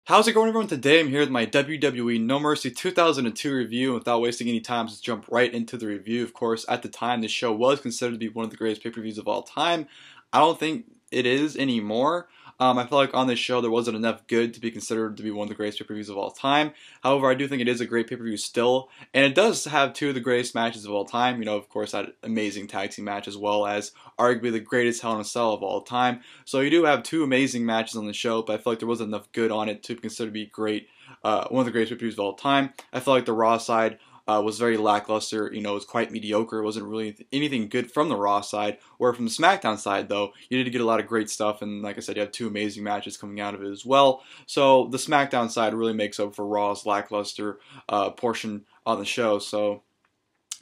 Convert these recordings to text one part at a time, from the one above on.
How's it going, everyone? Today I'm here with my WWE No Mercy 2002 review. And without wasting any time, let's jump right into the review. Of course, at the time, this show was considered to be one of the greatest pay-per-views of all time. I don't think it is anymore. I feel like on this show there wasn't enough good to be considered to be one of the greatest pay-per-views of all time. However, I do think it is a great pay-per-view still, and it does have two of the greatest matches of all time. You know, of course, that amazing tag team match as well as arguably the greatest Hell in a Cell of all time. So you do have two amazing matches on the show, but I feel like there wasn't enough good on it to be considered to be great, one of the greatest pay-per-views of all time. I feel like the Raw side was very lackluster. You know, it was quite mediocre. It wasn't really anything good from the Raw side. Where from the SmackDown side, though, you did get a lot of great stuff, and like I said, you have two amazing matches coming out of it as well. So the SmackDown side really makes up for Raw's lackluster portion on the show. So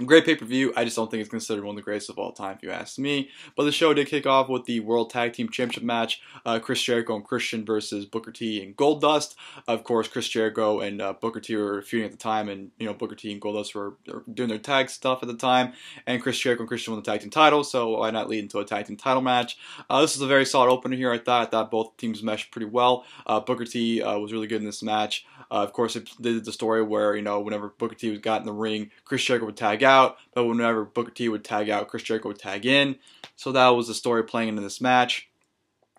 great pay-per-view. I just don't think it's considered one of the greatest of all time, if you ask me. But the show did kick off with the World Tag Team Championship match. Chris Jericho and Christian versus Booker T and Goldust. Of course, Chris Jericho and Booker T were feuding at the time, and Booker T and Goldust were doing their tag stuff at the time. And Chris Jericho and Christian won the tag team titles, so why not lead into a tag team title match? This is a very solid opener here. I thought both teams meshed pretty well. Booker T was really good in this match. Of course, it did the story where whenever Booker T got in the ring, Chris Jericho would tag out, but whenever Booker T would tag out, Chris Jericho would tag in. So that was the story playing into this match.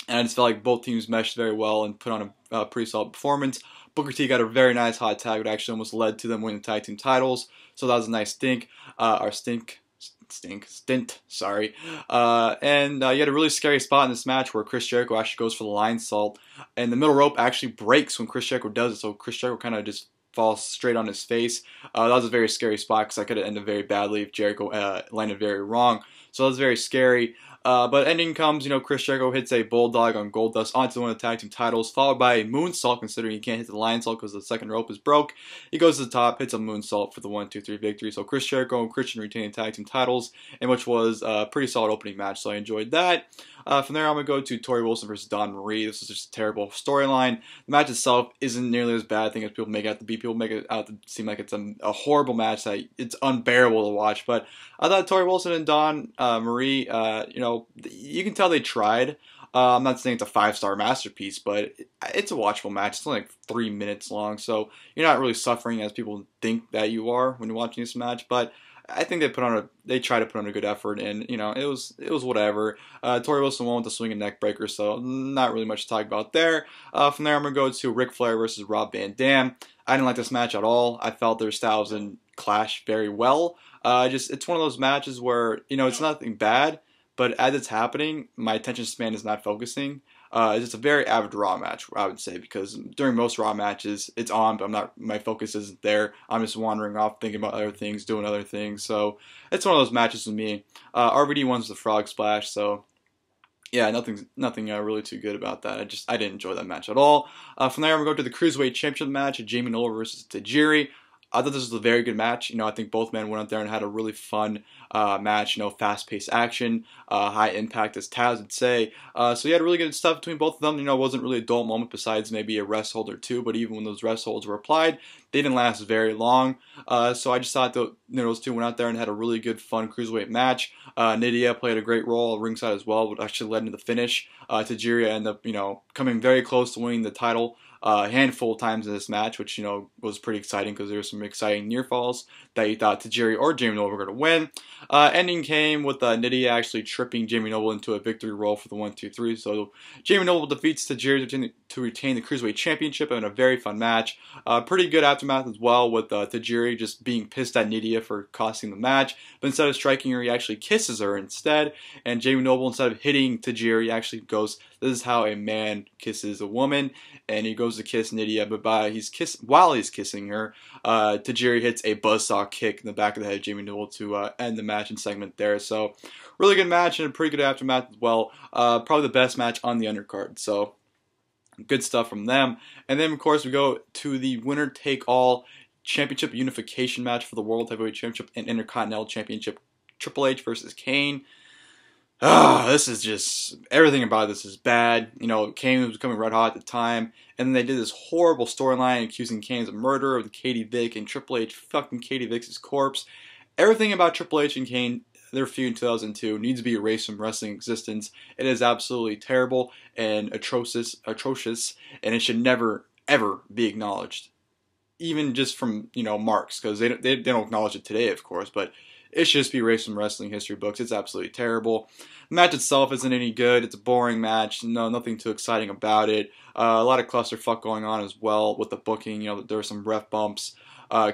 And I just felt like both teams meshed very well and put on a pretty solid performance. Booker T got a very nice hot tag that actually almost led to them winning the tag team titles. So that was a nice stint, sorry. And you had a really scary spot in this match where Chris Jericho actually goes for the lion salt, and the middle rope actually breaks when Chris Jericho does it. So Chris Jericho kind of just falls straight on his face. That was a very scary spot because that could have ended very badly if Jericho landed very wrong. So that was very scary. But ending comes, Chris Jericho hits a bulldog on Goldust onto one of the tag team titles, followed by a moonsault, considering he can't hit the lion salt because the second rope is broke. He goes to the top, hits a moonsault for the 1-2-3 victory. So Chris Jericho and Christian retain the tag team titles, and which was a pretty solid opening match, so I enjoyed that. From there, I'm going to go to Torrie Wilson versus Dawn Marie. This is just a terrible storyline. The match itself isn't nearly as bad, I think, as people make it out to be. People make it out to seem like it's a horrible match that it's unbearable to watch. But I thought Torrie Wilson and Dawn Marie, you can tell they tried. I'm not saying it's a 5-star masterpiece, but it's a watchable match. It's only like 3 minutes long, so you're not really suffering as people think that you are when you're watching this match. But I think they tried to put on a good effort, and it was whatever. Torrie Wilson won with the swinging neck breaker, so not really much to talk about there. From there, I'm gonna go to Ric Flair versus Rob Van Dam. I didn't like this match at all. I felt their styles didn't clash very well. It's one of those matches where it's nothing bad, but as it's happening, my attention span is not focusing. It's just a very average Raw match, I would say, because during most Raw matches, it's on, but my focus isn't there. I'm just wandering off, thinking about other things, doing other things. So it's one of those matches with me. RVD wins the Frog Splash, so yeah, nothing really too good about that. I didn't enjoy that match at all. From there, I'm gonna go to the Cruiserweight Championship match of Jamie Noble versus Tajiri. I thought this was a very good match. I think both men went out there and had a really fun match. Fast-paced action, high impact, as Taz would say. So you had really good stuff between both of them. It wasn't really a dull moment besides maybe a rest hold or two. But even when those rest holds were applied, they didn't last very long. So I just thought that those two went out there and had a really good, fun cruiserweight match. Nydia played a great role ringside as well, but actually led into the finish. Tajiri ended up, coming very close to winning the title. A handful of times in this match, which was pretty exciting because there were some exciting near falls that you thought Tajiri or Jamie Noble were going to win. Ending came with Nydia actually tripping Jamie Noble into a victory roll for the 1-2-3. So Jamie Noble defeats Tajiri to retain the Cruiserweight Championship in a very fun match. Pretty good aftermath as well, with Tajiri just being pissed at Nydia for costing the match, but instead of striking her, he actually kisses her instead. And Jamie Noble, instead of hitting Tajiri, actually goes, "This is how a man kisses a woman," and he goes to kiss Nydia, but while he's kissing her, Tajiri hits a buzzsaw kick in the back of the head of Jamie Noble to end the match and segment there. So really good match and a pretty good aftermath as well. Probably the best match on the undercard. So good stuff from them. And then of course we go to the winner take all championship unification match for the World Heavyweight Championship and Intercontinental Championship. Triple H versus Kane. This is just, everything about this is bad. Kane was becoming red hot at the time, and then they did this horrible storyline accusing Kane of murder of Katie Vick, and Triple H fucking Katie Vick's corpse. Everything about Triple H and Kane, their feud in 2002, needs to be erased from wrestling existence. It is absolutely terrible and atrocious, and it should never ever be acknowledged, even just from, you know, marks, because they don't acknowledge it today, of course, but it should just be erased from wrestling history books. It's absolutely terrible. The match itself isn't any good. It's a boring match. No, nothing too exciting about it. A lot of clusterfuck going on as well with the booking. You know, there were some ref bumps.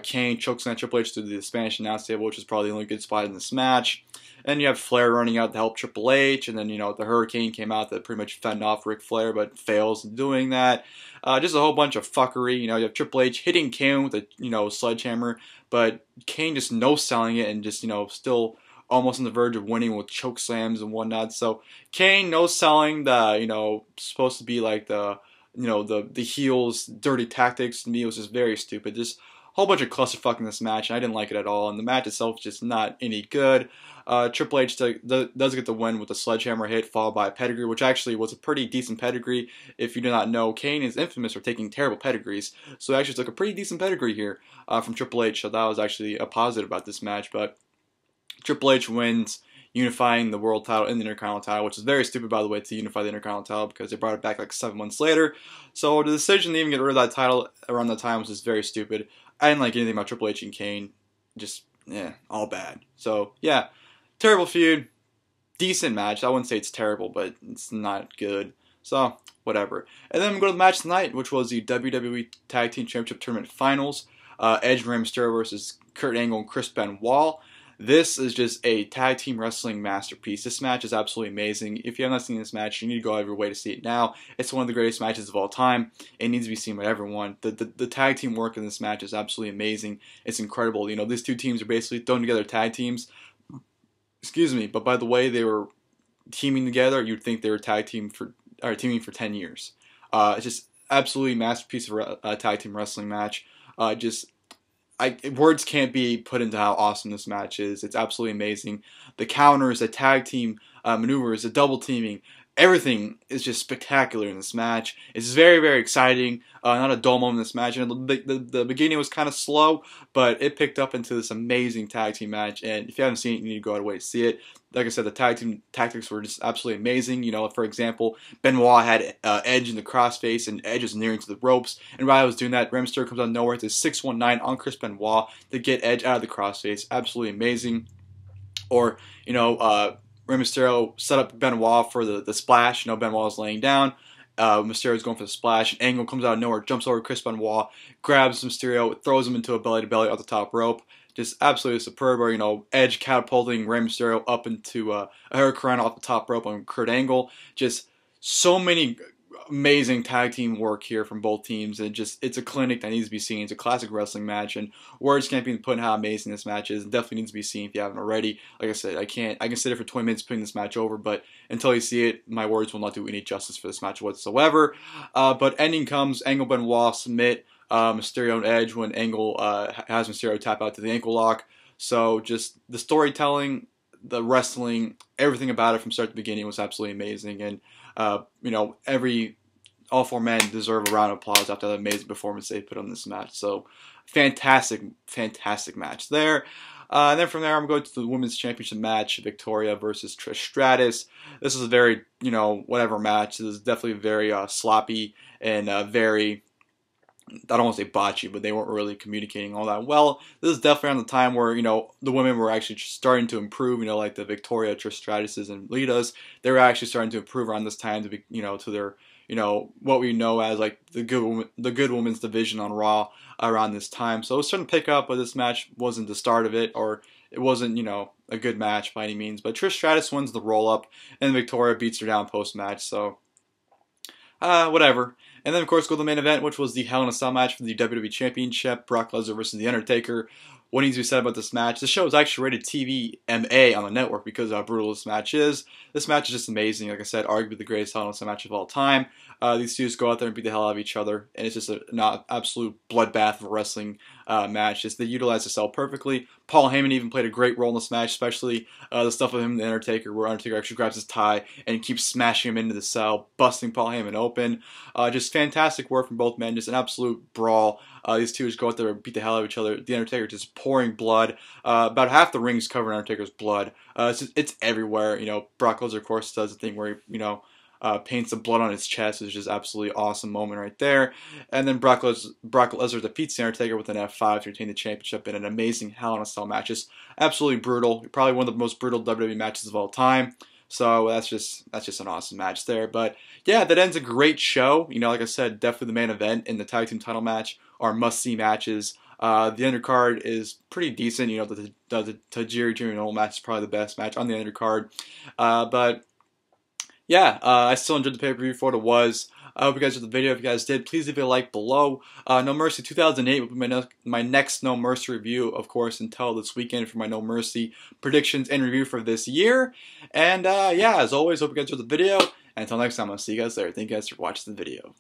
Kane chokes on Triple H through the Spanish announce table, which is probably the only good spot in this match. And you have Flair running out to help Triple H, and then, you know, the Hurricane came out that pretty much fended off Ric Flair, but fails in doing that. Just a whole bunch of fuckery. You know, you have Triple H hitting Kane with a, you know, sledgehammer, but Kane just no-selling it and just, you know, still almost on the verge of winning with choke slams and whatnot. So Kane no-selling the, you know, supposed to be like the, you know, the heels' dirty tactics, to me, it was just very stupid. Just a whole bunch of clusterfuck in this match, and I didn't like it at all. And the match itself is just not any good. Triple H does get the win with a sledgehammer hit, followed by a pedigree, which actually was a pretty decent pedigree. If you do not know, Kane is infamous for taking terrible pedigrees, so he actually took a pretty decent pedigree here from Triple H, so that was actually a positive about this match. But Triple H wins, unifying the world title and the Intercontinental title, which is very stupid, by the way, to unify the Intercontinental title, because they brought it back like 7 months later. So the decision to even get rid of that title around that time was just very stupid. I didn't like anything about Triple H and Kane. Just, all bad. So, yeah, terrible feud. Decent match. I wouldn't say it's terrible, but it's not good. So, whatever. And then we go to the match tonight, which was the WWE Tag Team Championship Tournament Finals. Edge and Rey Mysterio versus Kurt Angle and Chris Benoit. This is just a tag team wrestling masterpiece. This match is absolutely amazing. If you have not seen this match, you need to go out of your way to see it now. It's one of the greatest matches of all time. It needs to be seen by everyone. The tag team work in this match is absolutely amazing. It's incredible. You know, these two teams are basically throwing together tag teams. Excuse me, but by the way they were teaming together, you'd think they were teaming for 10 years. It's just absolutely masterpiece of a tag team wrestling match. Words can't be put into how awesome this match is. It's absolutely amazing. The counters, the tag team maneuvers, the double teaming, everything is just spectacular in this match. It's very, very exciting. Not a dull moment in this match. And the beginning was kind of slow, but it picked up into this amazing tag team match. And if you haven't seen it, you need to go out of the way to see it. Like I said, the tag team tactics were just absolutely amazing. You know, for example, Benoit had Edge in the crossface, and Edge was nearing to the ropes. And while I was doing that, Rey Mysterio comes out of nowhere to 619 on Chris Benoit to get Edge out of the crossface. Absolutely amazing. Or, you know, Rey Mysterio set up Benoit for the splash. You know, Benoit was laying down. Mysterio's going for the splash. Angle comes out of nowhere, jumps over Chris Benoit, grabs Mysterio, throws him into a belly-to-belly off the top rope. Just absolutely superb. Or, you know, Edge catapulting Rey Mysterio up into a hurricane off the top rope on Kurt Angle. Just so many amazing tag team work here from both teams, and just it's a clinic that needs to be seen. It's a classic wrestling match, and words can't be put in how amazing this match is. It definitely needs to be seen if you haven't already. Like I said, I can sit here for 20 minutes putting this match over, but until you see it, my words will not do any justice for this match whatsoever. But ending comes, Angle Benoit submit Mysterio and Edge when Angle has Mysterio tap out to the ankle lock. So just the storytelling, the wrestling, everything about it from start to beginning was absolutely amazing. And you know, all 4 men deserve a round of applause after that amazing performance they put on this match. So fantastic, fantastic match there. And then from there, I'm going to the Women's Championship match, Victoria versus Trish Stratus. This is a very, you know, whatever match. This is definitely very sloppy and very, I don't want to say botchy, but they weren't really communicating all that well. This is definitely around the time where, you know, the women were actually starting to improve, you know, like the Victoria, Trish Stratuses, and Litas. They were actually starting to improve around this time to be, you know, to their, you know, what we know as like the good women's division on Raw around this time. So it was starting to pick up, but this match wasn't the start of it, or it wasn't, you know, a good match by any means. But Trish Stratus wins the roll-up, and Victoria beats her down post-match, so whatever. And then, of course, go to the main event, which was the Hell in a Cell match for the WWE Championship, Brock Lesnar versus The Undertaker. What needs to be said about this match? The show is actually rated TV MA on the network because of how brutal this match is. This match is just amazing. Like I said, arguably the greatest Hell in a Cell match of all time. These two just go out there and beat the hell out of each other, and it's just an absolute bloodbath of a wrestling match. They utilize the cell perfectly. Paul Heyman even played a great role in this match, especially the stuff of him and the Undertaker, where Undertaker actually grabs his tie and keeps smashing him into the cell, busting Paul Heyman open. Just fantastic work from both men. Just an absolute brawl. These two just go out there and beat the hell out of each other. The Undertaker just pouring blood. About half the ring is covered in Undertaker's blood. It's everywhere. You know, Brock Lesnar, of course, does the thing where he, you know, paints the blood on his chest. It's just absolutely awesome moment right there. And then Brock Lesnar defeats the Undertaker with an F5 to retain the championship in an amazing Hell in a Cell match. Just absolutely brutal. Probably one of the most brutal WWE matches of all time. So that's just an awesome match there. But yeah, that ends a great show. You know, like I said, definitely the main event and the tag team title match are must-see matches. The undercard is pretty decent. You know, the Tajiri Jr. Noel match is probably the best match on the undercard. But yeah, I still enjoyed the pay-per-view for what it was. I hope you guys enjoyed the video. If you guys did, please leave a like below. No Mercy 2008 will be my next No Mercy review, of course, until this weekend for my No Mercy predictions and review for this year. And yeah, as always, hope you guys enjoyed the video. And until next time, I'll see you guys later. Thank you guys for watching the video.